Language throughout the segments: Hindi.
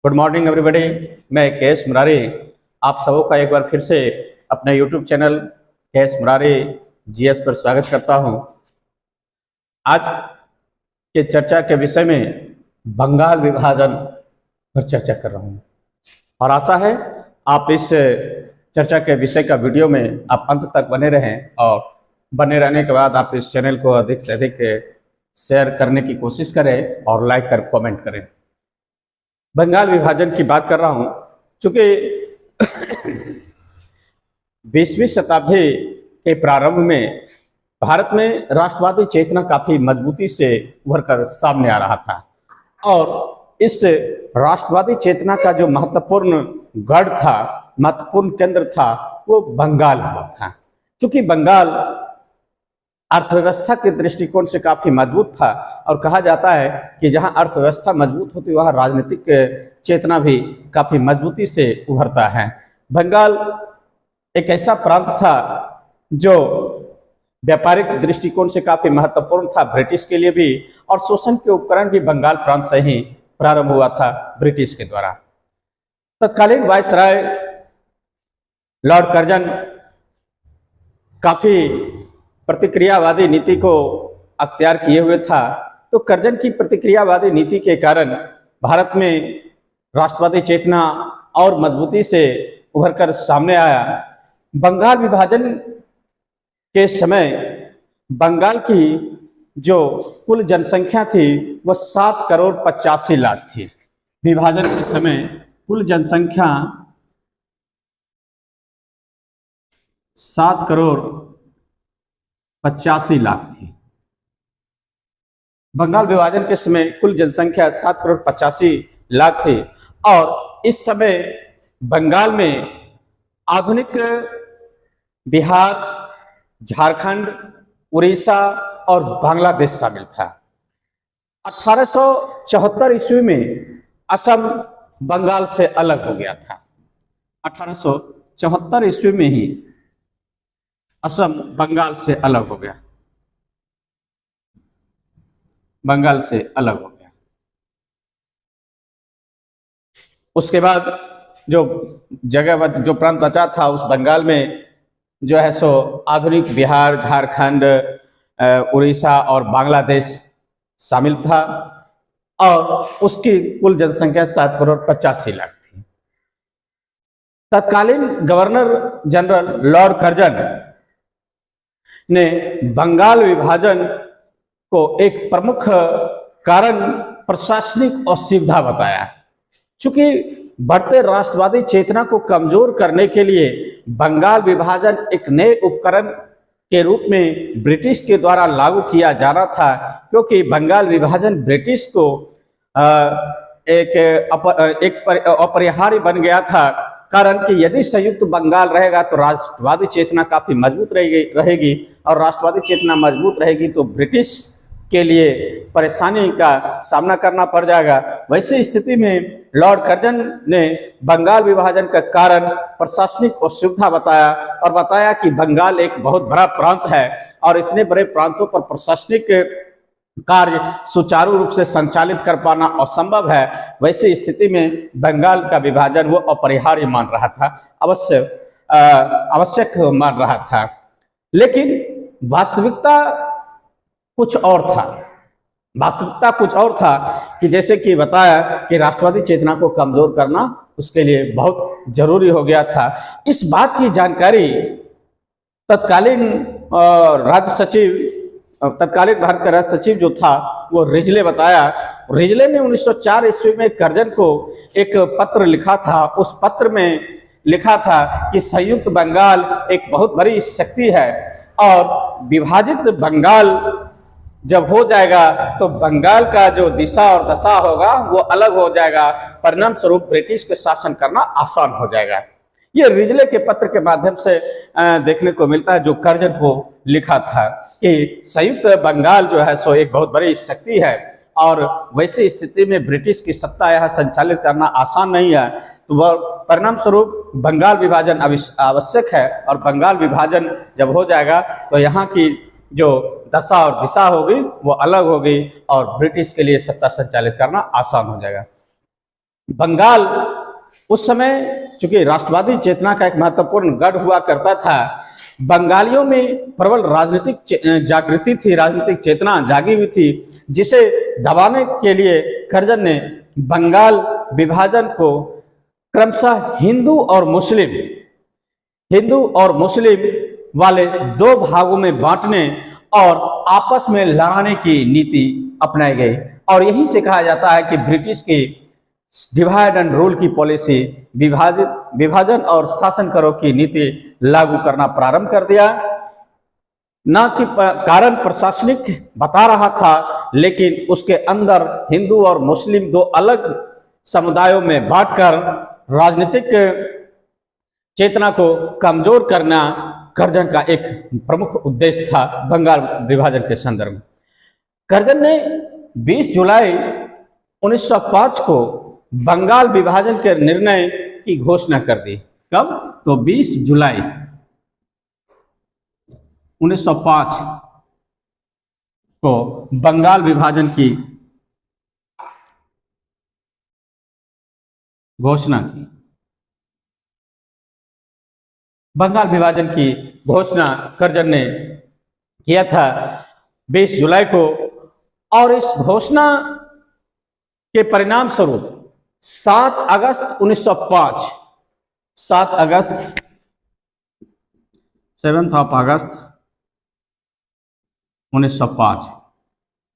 Good morning everybody. मैं केएस मुरारी आप सबों का एक बार फिर से अपने YouTube channel KS Murari GS पर स्वागत करता हूं। आज के चर्चा के विषय में बंगाल विभाजन पर चर्चा कर रहा हूं और आशा है आप इस चर्चा के विषय का वीडियो में आप अंत तक बने रहें और बने रहने के बाद आप इस चैनल को अधिक से अधिक शेयर करने की कोशिश करें और लाइक कर कमेंट करें। बंगाल विभाजन की बात कर रहा हूं चूंकि 20वीं शताब्दी के प्रारंभ में भारत में राष्ट्रवादी चेतना काफी मजबूती से उभर कर सामने आ रहा था और इस राष्ट्रवादी चेतना का जो महत्वपूर्ण गढ़ था, महत्वपूर्ण केंद्र था, वो बंगाल हुआ था। चूंकि बंगाल अर्थव्यवस्था के दृष्टिकोण से काफी मजबूत था और कहा जाता है कि जहां अर्थव्यवस्था मजबूत होती है वहां राजनीतिक चेतना भी काफी मजबूती से उभरता है। बंगाल एक ऐसा प्रांत था जो व्यापारिक दृष्टिकोण से काफी महत्वपूर्ण था ब्रिटिश के लिए भी, और शोषण के उपकरण भी बंगाल प्रांत से ही प्रारंभ हुआ था ब्रिटिश के द्वारा। तत्कालीन वायसराय लॉर्ड कर्जन काफी प्रतिक्रियावादी नीति को अख्तियार किए हुए था, तो कर्जन की प्रतिक्रियावादी नीति के कारण भारत में राष्ट्रवादी चेतना और मजबूती से उभरकर सामने आया। बंगाल विभाजन के समय बंगाल की जो कुल जनसंख्या थी वह 7,85,00,000 थी। विभाजन के समय कुल जनसंख्या 7,85,00,000 थी। बंगाल विभाजन के समय कुल जनसंख्या 7,85,00,000 थी और इस समय बंगाल में आधुनिक बिहार, झारखंड, उड़ीसा और बांग्लादेश शामिल था। 1874 ईस्वी में असम बंगाल से अलग हो गया था। 1874 ईस्वी में ही असम बंगाल से अलग हो गया, बंगाल से अलग हो गया। उसके बाद जो जगह जो प्रांत बचा था उस बंगाल में जो है सो आधुनिक बिहार, झारखंड, उड़ीसा और बांग्लादेश शामिल था और उसकी कुल जनसंख्या 7,85,00,000 थी। तत्कालीन गवर्नर जनरल लॉर्ड कर्जन ने बंगाल विभाजन को एक प्रमुख कारण प्रशासनिक असुविधा बताया। चूंकि बढ़ते राष्ट्रवादी चेतना को कमजोर करने के लिए बंगाल विभाजन एक नए उपकरण के रूप में ब्रिटिश के द्वारा लागू किया जाना था, क्योंकि बंगाल विभाजन ब्रिटिश को एक अपरिहार्य बन गया था। कारण कि यदि संयुक्त बंगाल रहेगा तो राष्ट्रवादी चेतना काफी मजबूत रहेगी और राष्ट्रवादी चेतना मजबूत रहेगी तो ब्रिटिश के लिए परेशानी का सामना करना पड़ जाएगा। वैसी स्थिति में लॉर्ड कर्जन ने बंगाल विभाजन का कारण प्रशासनिक असुविधा बताया और बताया कि बंगाल एक बहुत बड़ा प्रांत है और इतने बड़े प्रांतों पर प्रशासनिक कार्य सुचारू रूप से संचालित कर पाना असंभव है। वैसी स्थिति में बंगाल का विभाजन वो अपरिहार्य मान रहा था, आवश्यक मान रहा था। लेकिन वास्तविकता कुछ और था। वास्तविकता कुछ और था कि जैसे कि बताया कि राष्ट्रवादी चेतना को कमजोर करना उसके लिए बहुत जरूरी हो गया था। इस बात की जानकारी तत्कालीन भारत का राज्य सचिव जो था वो रिजले बताया। रिजले ने 1904 ईस्वी में कर्जन को एक पत्र लिखा था। उस पत्र में लिखा था कि संयुक्त बंगाल एक बहुत बड़ी शक्ति है और विभाजित बंगाल जब हो जाएगा तो बंगाल का जो दिशा और दशा होगा वो अलग हो जाएगा, परिणाम स्वरूप ब्रिटिश के शासन करना आसान हो जाएगा। ये रिजले के पत्र के माध्यम से देखने को मिलता है जो कर्जन को लिखा था कि संयुक्त बंगाल जो है सो एक बहुत बड़ी शक्ति है और वैसी स्थिति में ब्रिटिश की सत्ता यह संचालित करना आसान नहीं है, तो वह परिणाम स्वरूप बंगाल विभाजन आवश्यक है और बंगाल विभाजन जब हो जाएगा तो यहाँ की जो दशा और दिशा होगी वो अलग होगी और ब्रिटिश के लिए सत्ता संचालित करना आसान हो जाएगा। बंगाल उस समय चूंकि राष्ट्रवादी चेतना का एक महत्वपूर्ण गढ़ हुआ करता था, बंगालियों में प्रबल राजनीतिक जागृति थी, राजनीतिक चेतना जागी हुई थी, जिसे दबाने के लिए करजन ने बंगाल विभाजन को क्रमशः हिंदू और मुस्लिम वाले दो भागों में बांटने और आपस में लड़ाने की नीति अपनाई गई। और यही से कहा जाता है कि ब्रिटिश की डिवाइड एंड रूल की पॉलिसी, विभाजन और शासन करो की नीति लागू करना प्रारंभ कर दिया। न कि कारण प्रशासनिक बता रहा था, लेकिन उसके अंदर हिंदू और मुस्लिम दो अलग समुदायों में बांटकर राजनीतिक चेतना को कमजोर करना करजन का एक प्रमुख उद्देश्य था बंगाल विभाजन के संदर्भ में। करजन ने 20 जुलाई 1905 को बंगाल विभाजन के निर्णय की घोषणा कर दी। कब? तो 20 जुलाई 1905 को बंगाल विभाजन की घोषणा की। बंगाल विभाजन की घोषणा करजन ने किया था 20 जुलाई को, और इस घोषणा के परिणाम स्वरूप 7 अगस्त 1905 7 अगस्त 7 अगस्त 1905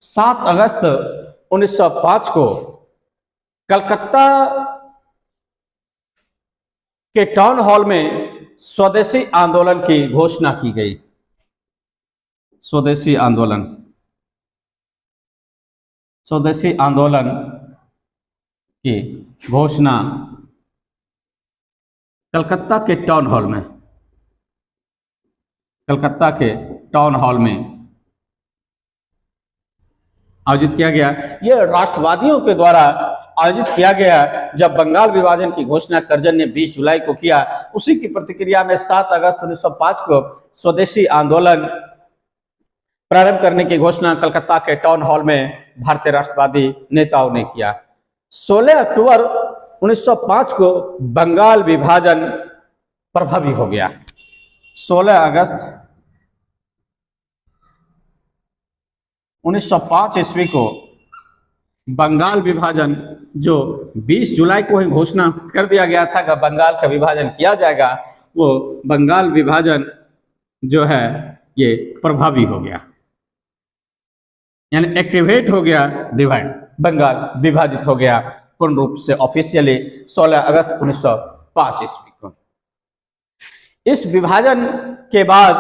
7 अगस्त 1905 को कलकत्ता के टाउन हॉल में स्वदेशी आंदोलन की घोषणा की गई। स्वदेशी आंदोलन की घोषणा कलकत्ता के टाउन हॉल में आयोजित किया गया। यह राष्ट्रवादियों के द्वारा आयोजित किया गया। जब बंगाल विभाजन की घोषणा करजन ने 20 जुलाई को किया, उसी की प्रतिक्रिया में 7 अगस्त 1905 को स्वदेशी आंदोलन प्रारंभ करने की घोषणा कलकत्ता के टाउन हॉल में भारतीय राष्ट्रवादी नेताओं ने किया। 16 अक्टूबर 1905 को बंगाल विभाजन प्रभावी हो गया। 16 अगस्त 1905 ईस्वी को बंगाल विभाजन, जो 20 जुलाई को ही घोषणा कर दिया गया था कि बंगाल का विभाजन किया जाएगा, वो बंगाल विभाजन जो है ये प्रभावी हो गया, यानी एक्टिवेट हो गया। बंगाल विभाजित हो गया पूर्ण रूप से ऑफिशियली 16 अगस्त 1905 ईस्वी को। इस विभाजन के बाद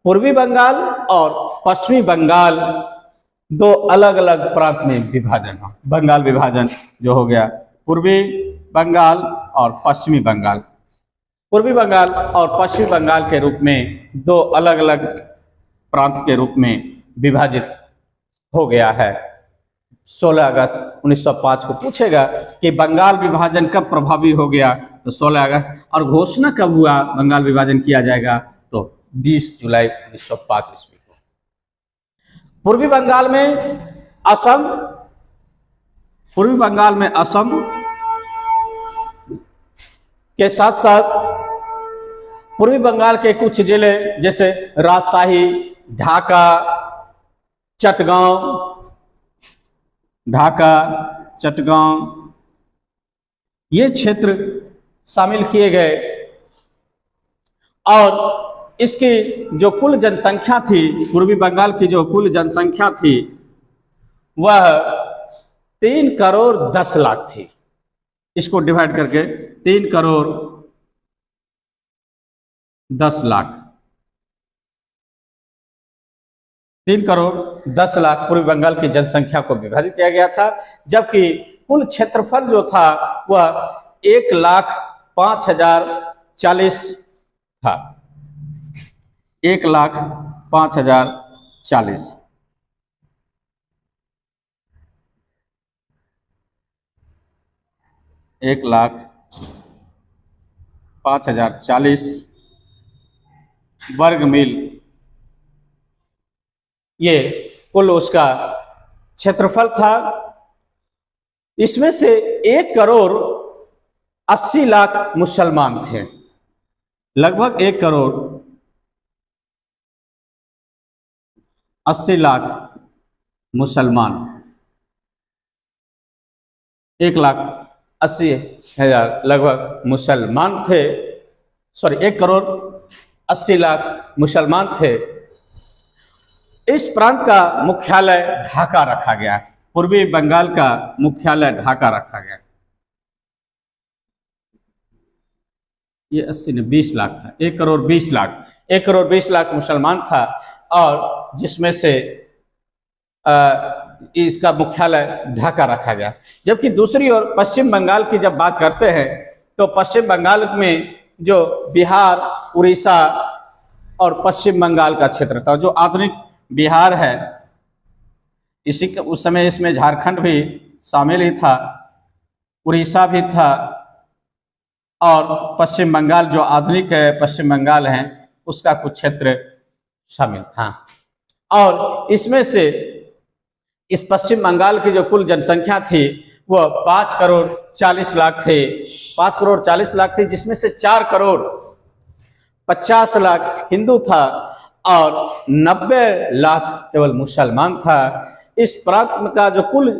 पूर्वी बंगाल और पश्चिमी बंगाल दो अलग अलग प्रांत में विभाजन हो। बंगाल विभाजन जो हो गया पूर्वी बंगाल और पश्चिमी बंगाल, पूर्वी बंगाल और पश्चिमी बंगाल के रूप में दो अलग अलग प्रांत के रूप में विभाजित हो गया है। 16 अगस्त 1905 को पूछेगा कि बंगाल विभाजन कब प्रभावी हो गया, तो 16 अगस्त, और घोषणा कब हुआ बंगाल विभाजन किया जाएगा, तो 20 जुलाई 1905 ईस्वी को। पूर्वी बंगाल में असम के साथ साथ पूर्वी बंगाल के कुछ जिले जैसे राजशाही, ढाका, चटगांव ये क्षेत्र शामिल किए गए, और इसकी जो कुल जनसंख्या थी, पूर्वी बंगाल की जो कुल जनसंख्या थी वह 3 करोड़ 10 लाख थी। इसको डिवाइड करके 3 करोड़ 10 लाख, 3 करोड़ 10 लाख पूर्वी बंगाल की जनसंख्या को विभाजित किया गया था, जबकि कुल क्षेत्रफल जो था वह 1,05,040 था। 1,05,040 1,05,040 वर्ग मील ये कुल उसका क्षेत्रफल था। इसमें से 1,80,00,000 मुसलमान थे, लगभग 1,80,00,000 मुसलमान, 1,80,000 लगभग मुसलमान थे, 1,80,00,000 मुसलमान थे। इस प्रांत का मुख्यालय ढाका रखा गया, पूर्वी बंगाल का मुख्यालय ढाका रखा गया। ये 80 ने 20 लाख था, 1,20,00,000 मुसलमान था, और जिसमें से इसका मुख्यालय ढाका रखा गया। जबकि दूसरी ओर पश्चिम बंगाल की जब बात करते हैं तो पश्चिम बंगाल में जो बिहार, उड़ीसा और पश्चिम बंगाल का क्षेत्र था, जो आधुनिक बिहार है, इसी के उस समय इसमें झारखंड भी शामिल ही था, उड़ीसा भी था, और पश्चिम बंगाल जो आधुनिक पश्चिम बंगाल है उसका कुछ क्षेत्र शामिल था। और इसमें से इस पश्चिम बंगाल की जो कुल जनसंख्या थी वह 5,40,00,000 थे, 5,40,00,000 थी, जिसमें से 4,50,00,000 हिंदू था और 90 लाख केवल मुसलमान था। इस प्रांत का जो कुल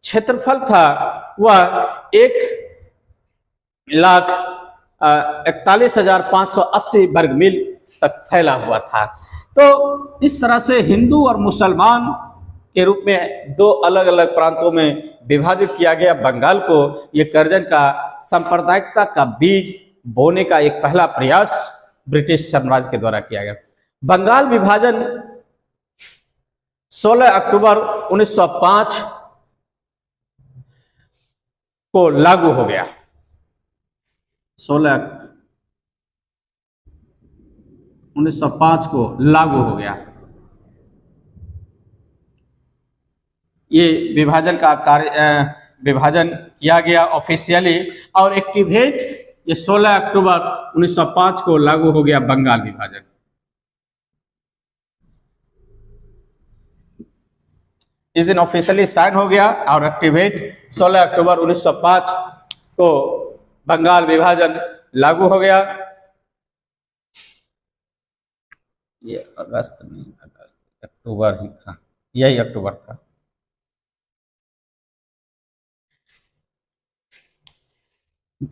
क्षेत्रफल था वह 1,41,580 वर्ग मील तक फैला हुआ था। तो इस तरह से हिंदू और मुसलमान के रूप में दो अलग अलग प्रांतों में विभाजित किया गया बंगाल को। ये कर्जन का सांप्रदायिकता का बीज बोने का एक पहला प्रयास ब्रिटिश साम्राज्य के द्वारा किया गया। बंगाल विभाजन 16 अक्टूबर 1905 को लागू हो गया। 1905 को लागू हो गया। ये विभाजन का विभाजन किया गया ऑफिशियली, और एक्टिवेट ये 16 अक्टूबर 1905 को लागू हो गया बंगाल विभाजन। इस दिन ऑफिशियली साइन हो गया और एक्टिवेट 16 अक्टूबर 1905 को बंगाल विभाजन लागू हो गया। ये अगस्त नहीं, अक्टूबर ही था, यही अक्टूबर था।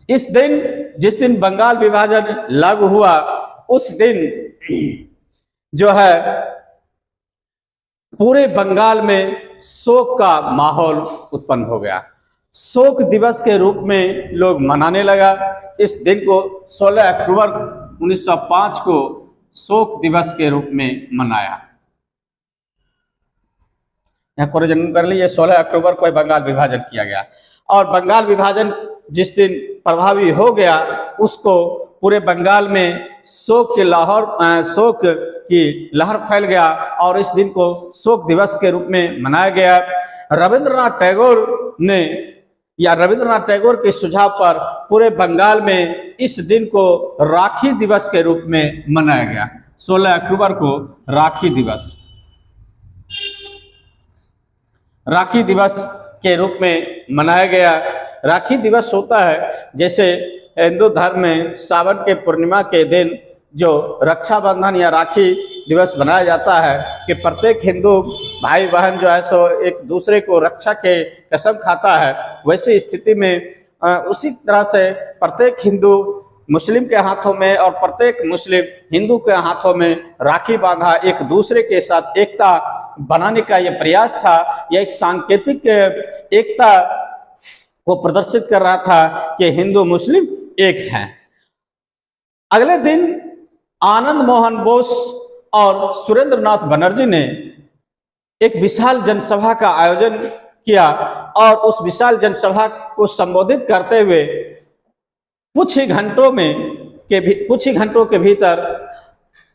इस दिन, जिस दिन बंगाल विभाजन लागू हुआ, उस दिन जो है पूरे बंगाल में शोक का माहौल उत्पन्न हो गया। शोक दिवस के रूप में लोग मनाने लगा इस दिन को। 16 अक्टूबर 1905 को शोक दिवस के रूप में मनाया। यहाँ कोरिलेशन कर लीजिए, 16 अक्टूबर को बंगाल विभाजन किया गया, और बंगाल विभाजन जिस दिन प्रभावी हो गया उसको पूरे बंगाल में शोक की लहर फैल गया, और इस दिन को शोक दिवस के रूप में मनाया गया। रविंद्रनाथ टैगोर के सुझाव पर पूरे बंगाल में इस दिन को राखी दिवस के रूप में मनाया गया। 16 अक्टूबर को राखी दिवस के रूप में मनाया गया। राखी दिवस होता है, जैसे हिंदू धर्म में सावन के पूर्णिमा के दिन जो रक्षाबंधन या राखी दिवस मनाया जाता है कि प्रत्येक हिंदू भाई बहन जो है सो एक दूसरे को रक्षा के कसम खाता है, वैसी स्थिति में उसी तरह से प्रत्येक हिंदू मुस्लिम के हाथों में और प्रत्येक मुस्लिम हिंदू के हाथों में राखी बांधा एक दूसरे के साथ एकता बनाने का यह प्रयास था। यह एक सांकेतिक एकता को प्रदर्शित कर रहा था कि हिंदू मुस्लिम एक हैं। अगले दिन आनंद मोहन बोस और सुरेंद्रनाथ बनर्जी ने एक विशाल जनसभा का आयोजन किया, और उस विशाल जनसभा को संबोधित करते हुए कुछ ही घंटों के भीतर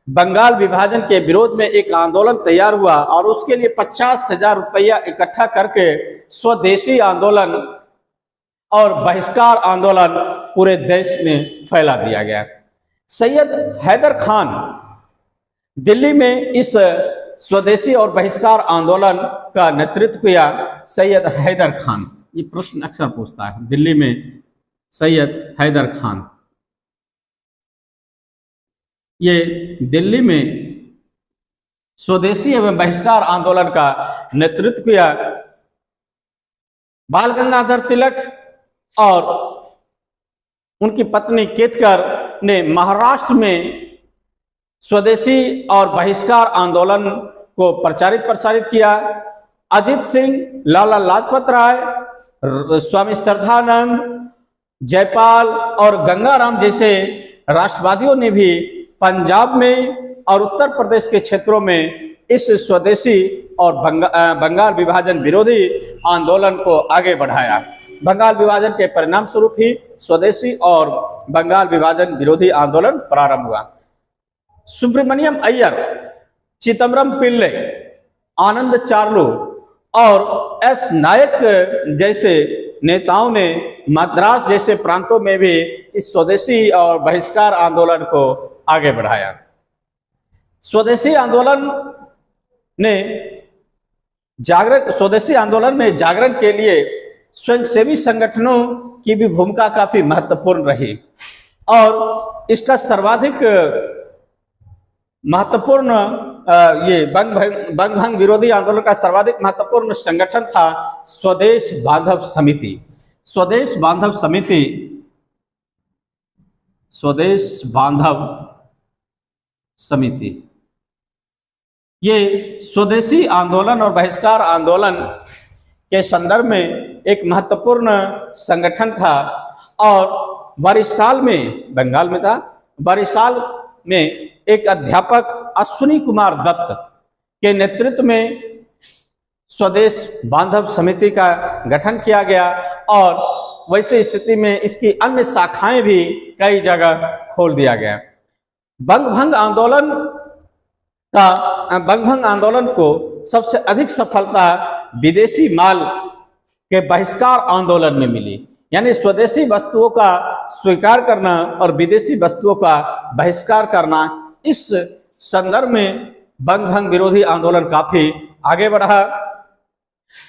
बंगाल विभाजन के विरोध में एक आंदोलन तैयार हुआ, और उसके लिए 50,000 रुपया इकट्ठा करके स्वदेशी आंदोलन और बहिष्कार आंदोलन पूरे देश में फैला दिया गया। सैयद हैदर खान दिल्ली में इस स्वदेशी और बहिष्कार आंदोलन का नेतृत्व किया। सैयद हैदर खान ये प्रश्न अक्सर पूछता है। दिल्ली में सैयद हैदर खान, ये दिल्ली में स्वदेशी एवं बहिष्कार आंदोलन का नेतृत्व किया। बाल गंगाधर तिलक और उनकी पत्नी केतकर ने महाराष्ट्र में स्वदेशी और बहिष्कार आंदोलन को प्रचारित प्रसारित किया। अजीत सिंह, लाला लाजपत राय, स्वामी श्रद्धानंद, जयपाल और गंगाराम जैसे राष्ट्रवादियों ने भी पंजाब में और उत्तर प्रदेश के क्षेत्रों में इस स्वदेशी और बंगाल विभाजन विरोधी आंदोलन को आगे बढ़ाया। बंगाल विभाजन के परिणाम स्वरूप ही स्वदेशी और बंगाल विभाजन विरोधी आंदोलन प्रारंभ हुआ। सुब्रमण्यम अय्यर, चिदम्बरम पिल्ले, आनंद चार्लू और एस नायक जैसे नेताओं ने मद्रास जैसे प्रांतों में भी इस स्वदेशी और बहिष्कार आंदोलन को आगे बढ़ाया। स्वदेशी आंदोलन में जागरण के लिए स्वयंसेवी संगठनों की भी भूमिका काफी महत्वपूर्ण रही और इसका सर्वाधिक महत्वपूर्ण ये बंग भंग विरोधी आंदोलन का सर्वाधिक महत्वपूर्ण संगठन था स्वदेश बांधव समिति। स्वदेश बांधव समिति ये स्वदेशी आंदोलन और बहिष्कार आंदोलन के संदर्भ में एक महत्वपूर्ण संगठन था और बरिशाल में, बंगाल में था, बरिशाल में एक अध्यापक अश्विनी कुमार दत्त के नेतृत्व में स्वदेश बांधव समिति का गठन किया गया और वैसे स्थिति में इसकी अन्य शाखाएं भी कई जगह खोल दिया गया। बंग भंग आंदोलन को सबसे अधिक सफलता विदेशी माल के बहिष्कार आंदोलन में मिली, यानी स्वदेशी वस्तुओं का स्वीकार करना और विदेशी वस्तुओं का बहिष्कार करना। इस संदर्भ में बंग भंग विरोधी आंदोलन काफी आगे बढ़ा।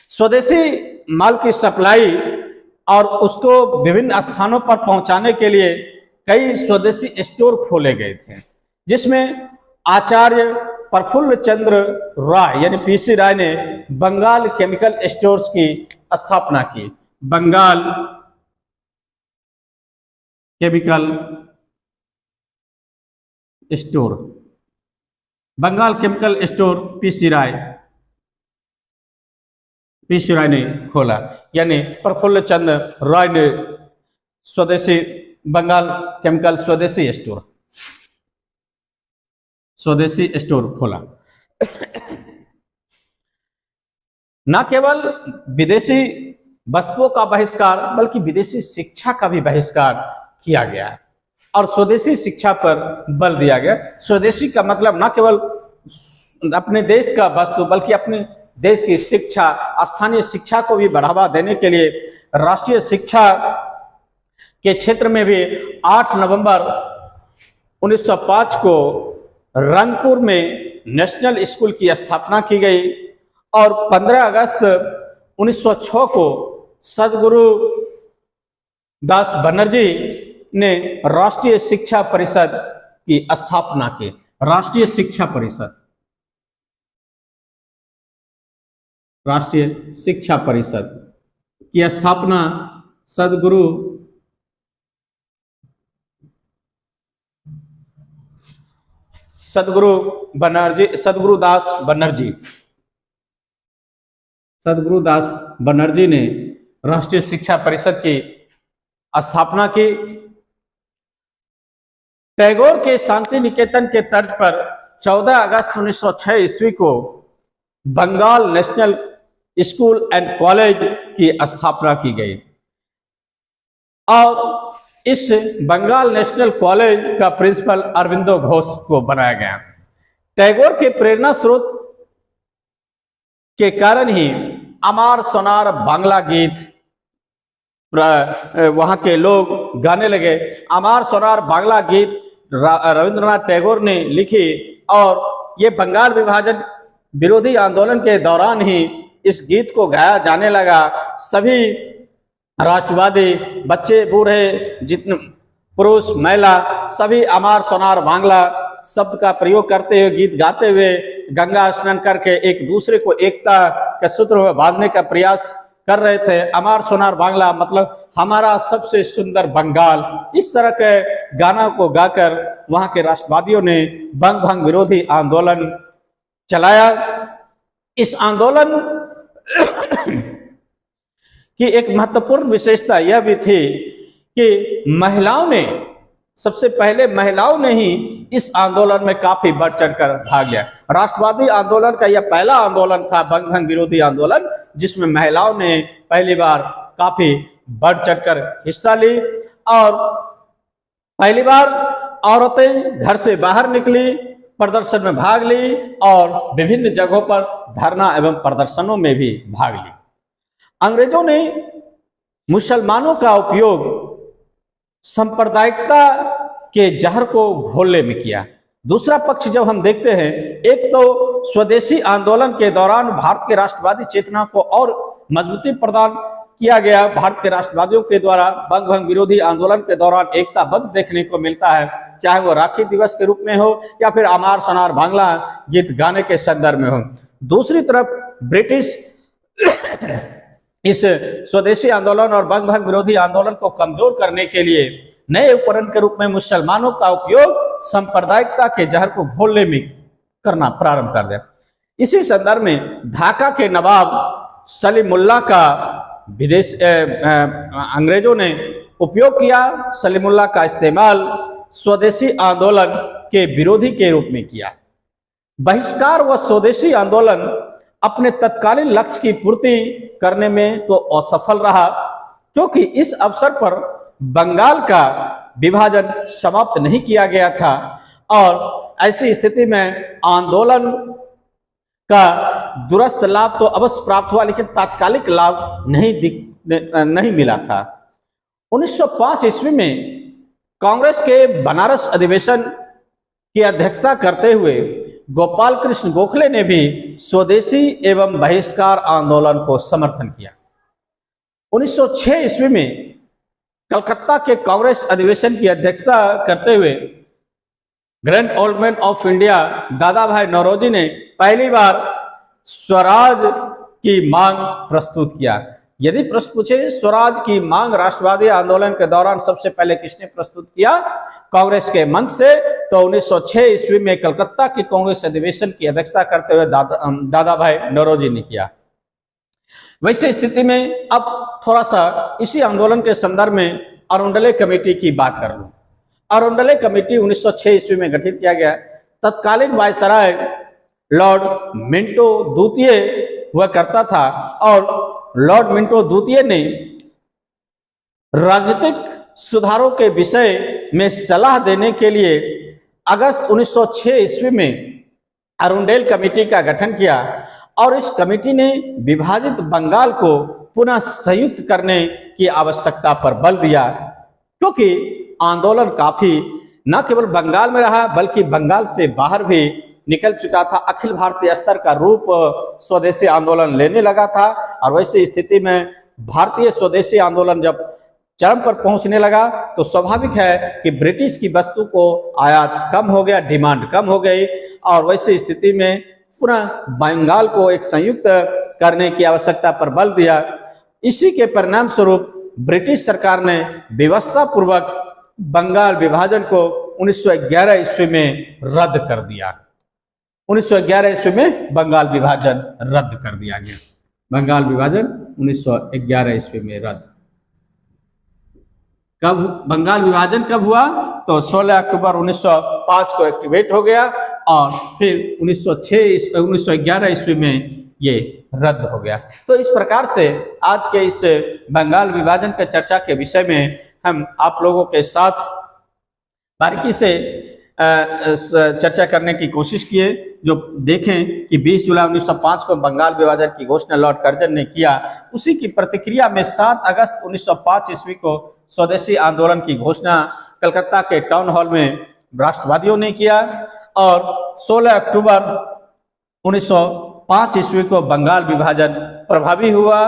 स्वदेशी माल की सप्लाई और उसको विभिन्न स्थानों पर पहुंचाने के लिए कई स्वदेशी स्टोर खोले गए थे, जिसमें आचार्य प्रफुल्ल चंद्र राय यानी पीसी राय ने बंगाल केमिकल स्टोर्स की स्थापना की। बंगाल केमिकल स्टोर पीसी राय ने खोला, यानी प्रफुल्ल चंद्र राय ने स्वदेशी बंगाल केमिकल स्वदेशी स्टोर खोला। न केवल विदेशी वस्तुओं का बहिष्कार बल्कि विदेशी शिक्षा का भी बहिष्कार किया गया और स्वदेशी शिक्षा पर बल दिया गया। स्वदेशी का मतलब न केवल अपने देश का वस्तु बल्कि अपने देश की शिक्षा, स्थानीय शिक्षा को भी बढ़ावा देने के लिए राष्ट्रीय शिक्षा के क्षेत्र में भी 8 नवंबर 1905 को रंगपुर में नेशनल स्कूल की स्थापना की गई और 15 अगस्त 1906 को सदगुरु दास बनर्जी ने राष्ट्रीय शिक्षा परिषद की स्थापना की। राष्ट्रीय शिक्षा परिषद की स्थापना सदगुरु सदगुरुदास बनर्जी ने राष्ट्रीय शिक्षा परिषद की स्थापना की। टैगोर के शांति निकेतन के तर्ज पर 14 अगस्त 1906 ईस्वी को Bengal national school and college की स्थापना की गई और इस बंगाल नेशनल कॉलेज का प्रिंसिपल अरविंदो घोष को बनाया गया। टैगोर के प्रेरणा स्रोत के कारण ही अमार सोनार बांग्ला गीत वहां के लोग गाने लगे। अमार सोनार बांग्ला गीत रविंद्रनाथ टैगोर ने लिखी और ये बंगाल विभाजन विरोधी आंदोलन के दौरान ही इस गीत को गाया जाने लगा। सभी राष्ट्रवादी बच्चे बूढ़े जितने पुरुष महिला सभी अमार सोनार बांग्ला शब्द का प्रयोग करते हुए, गीत गाते हुए, गंगा स्नान करके एक दूसरे को एकता के सूत्र में बांधने का प्रयास कर रहे थे। अमार सोनार बांग्ला मतलब हमारा सबसे सुंदर बंगाल, इस तरह के गाना को गाकर वहां के राष्ट्रवादियों ने बंग भंग विरोधी आंदोलन चलाया। इस आंदोलन की एक महत्वपूर्ण विशेषता यह भी थी कि महिलाओं ने, सबसे पहले महिलाओं ने ही इस आंदोलन में काफी बढ़ चढ़कर भाग लिया। राष्ट्रवादी आंदोलन का यह पहला आंदोलन था, बंग भंग विरोधी आंदोलन, जिसमें महिलाओं ने पहली बार काफी बढ़ चढ़कर हिस्सा ली और पहली बार औरतें घर से बाहर निकली, प्रदर्शन में भाग ली और विभिन्न जगहों पर धरना एवं प्रदर्शनों में भी भाग ली। अंग्रेजों ने मुसलमानों का उपयोग सांप्रदायिकता के जहर को घोलने में किया। दूसरा पक्ष जब हम देखते हैं, एक तो स्वदेशी आंदोलन के दौरान भारत के राष्ट्रवादी चेतना को और मजबूती प्रदान किया गया। भारत के राष्ट्रवादियों के द्वारा बंग भंग विरोधी आंदोलन के दौरान एकता बंध देखने को मिलता है, चाहे वो राखी दिवस के रूप में हो या फिर अमार सोनार बांग्ला गीत गाने के संदर्भ में हो। दूसरी तरफ ब्रिटिश इस स्वदेशी आंदोलन और बंग भंग विरोधी आंदोलन को कमजोर करने के लिए नए उपकरण के रूप में मुसलमानों का उपयोग सांप्रदायिकता के जहर को घोलने में करना प्रारंभ कर दिया। इसी संदर्भ में ढाका के नवाब सलीमुल्लाह का अंग्रेजों ने उपयोग किया। सलीमुल्लाह का इस्तेमाल स्वदेशी आंदोलन के विरोधी के रूप में किया। बहिष्कार व स्वदेशी आंदोलन अपने तत्कालीन लक्ष्य की पूर्ति करने में तो असफल रहा, क्योंकि इस अवसर पर बंगाल का विभाजन समाप्त नहीं किया गया था और ऐसी स्थिति में आंदोलन का दूरस्थ लाभ तो अवश्य प्राप्त हुआ, लेकिन तात्कालिक लाभ नहीं मिला था। 1905 ईस्वी में कांग्रेस के बनारस अधिवेशन की अध्यक्षता करते हुए गोपाल कृष्ण गोखले ने भी स्वदेशी एवं बहिष्कार आंदोलन को समर्थन किया। 1906 ईस्वी में कलकत्ता के कांग्रेस अधिवेशन की अध्यक्षता करते हुए grand old man of India दादा भाई नौरोजी ने पहली बार स्वराज की मांग प्रस्तुत किया। यदि प्रश्न पूछे स्वराज की मांग राष्ट्रवादी आंदोलन के दौरान सबसे पहले किसने प्रस्तुत किया कांग्रेस के मंच से, तो 1906 ईस्वी में कलकत्ता के कांग्रेस अधिवेशन की अध्यक्षता करते हुए दादा भाई नौरोजी ने किया। वैसे स्थिति में अब थोड़ा सा इसी आंदोलन के संदर्भ में अरुंडले कमेटी की बात कर लूं। अरुंडले कमेटी 1906 ईस्वी में गठित किया गया। तत्कालीन वायसराय लॉर्ड मिंटो द्वितीय हुआ करता था और लॉर्ड मिंटो द्वितीय ने राजनीतिक सुधारों के विषय में सलाह देने के लिए अगस्त 1906 ईस्वी में अरुंडेल कमेटी का गठन किया और इस कमेटी ने विभाजित बंगाल को पुनः संयुक्त करने की आवश्यकता पर बल दिया, क्योंकि आंदोलन काफी न केवल बंगाल में रहा बल्कि बंगाल से बाहर भी निकल चुका था। अखिल भारतीय स्तर का रूप स्वदेशी आंदोलन लेने लगा था और वैसी स्थिति में भारतीय स्वदेशी आंदोलन जब चरम पर पहुंचने लगा तो स्वाभाविक है कि ब्रिटिश की वस्तु को आयात कम हो गया, डिमांड कम हो गई और वैसी स्थिति में पुनः बंगाल को एक संयुक्त करने की आवश्यकता पर बल दिया। इसी के परिणाम स्वरूप ब्रिटिश सरकार ने व्यवस्था पूर्वक बंगाल विभाजन को 1911 ईस्वी में रद्द कर दिया। 1911 ईस्वी में बंगाल विभाजन रद्द कर दिया गया। बंगाल विभाजन 1911 ईस्वी में रद्द। कब बंगाल विभाजन कब हुआ? तो 16 अक्टूबर 1905 को एक्टिवेट हो गया और फिर 1911 ईस्वी में ये रद्द हो गया। तो इस प्रकार से आज के इस बंगाल विभाजन के चर्चा के विषय में हम आप लोगों के साथ बारीकी से चर्चा करने की कोशिश किए। जो देखें कि 20 जुलाई 1905 को बंगाल विभाजन की घोषणा लॉर्ड कर्जन ने किया, उसी की प्रतिक्रिया में 7 अगस्त 1905 ईस्वी को स्वदेशी आंदोलन की घोषणा कलकत्ता के टाउन हॉल में राष्ट्रवादियों ने किया और 16 अक्टूबर 1905 ईस्वी को बंगाल विभाजन प्रभावी हुआ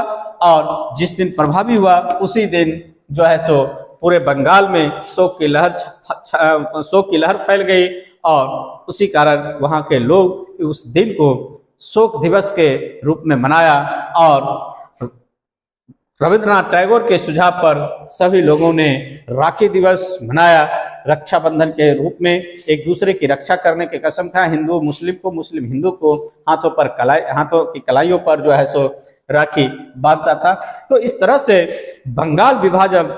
और जिस दिन प्रभावी हुआ उसी दिन जो है सो पूरे बंगाल में शोक की लहर फैल गई और उसी कारण वहाँ के लोग उस दिन को शोक दिवस के रूप में मनाया और रविंद्रनाथ टैगोर के सुझाव पर सभी लोगों ने राखी दिवस मनाया। रक्षाबंधन के रूप में एक दूसरे की रक्षा करने की कसम खाया, हिंदू मुस्लिम को, मुस्लिम हिंदू को हाथों की कलाइयों पर जो है सो राखी बांधता था। तो इस तरह से बंगाल विभाजन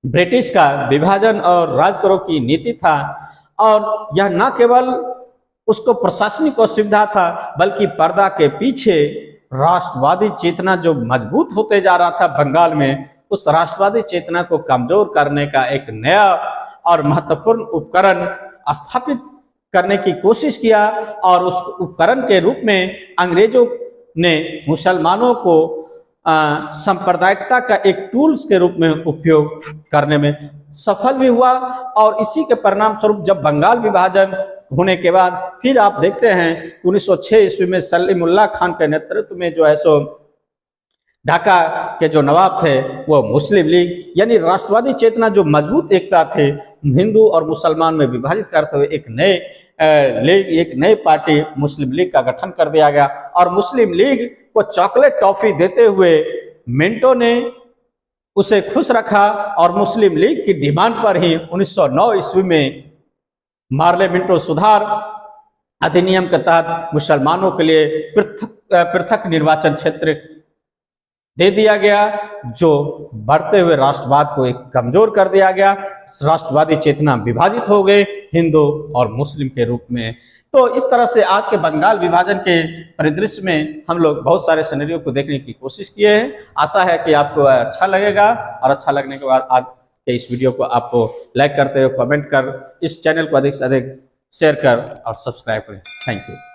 ब्रिटिश का विभाजन और राज करो की नीति था और यह न केवल उसको प्रशासनिक असुविधा था बल्कि पर्दा के पीछे राष्ट्रवादी चेतना जो मजबूत होते जा रहा था बंगाल में, उस राष्ट्रवादी चेतना को कमजोर करने का एक नया और महत्वपूर्ण उपकरण स्थापित करने की कोशिश किया और उस उपकरण के रूप में अंग्रेजों ने मुसलमानों को सांप्रदायिकता का एक टूल्स के रूप में उपयोग करने में सफल भी हुआ। और इसी के परिणाम स्वरूप जब बंगाल विभाजन होने के बाद फिर आप देखते हैं 1906 ईस्वी में सलीमुल्लाह खान के नेतृत्व में जो है सो ढाका के जो नवाब थे वो मुस्लिम लीग यानी राष्ट्रवादी चेतना जो मजबूत एकता थे हिंदू और मुसलमान में विभाजित करते हुए एक नई पार्टी मुस्लिम लीग का गठन कर दिया गया और मुस्लिम लीग को चॉकलेट टॉफी देते हुए मिंटो ने उसे खुश रखा और मुस्लिम लीग की डिमांड पर ही 1909 ईस्वी में मार्ले मिंटो सुधार अधिनियम के तहत मुसलमानों के लिए पृथक निर्वाचन क्षेत्र दे दिया गया, जो बढ़ते हुए राष्ट्रवाद को एक कमजोर कर दिया गया। राष्ट्रवादी चेतना विभाजित हो गए हिंदू और मुस्लिम के रूप में। तो इस तरह से आज के बंगाल विभाजन के परिदृश्य में हम लोग बहुत सारे सिनेरियो को देखने की कोशिश किए हैं। आशा है कि आपको अच्छा लगेगा और अच्छा लगने के बाद आज के इस वीडियो को आपको लाइक करते हुए कमेंट कर इस चैनल को अधिक से अधिक शेयर कर और सब्सक्राइब करें। Thank you.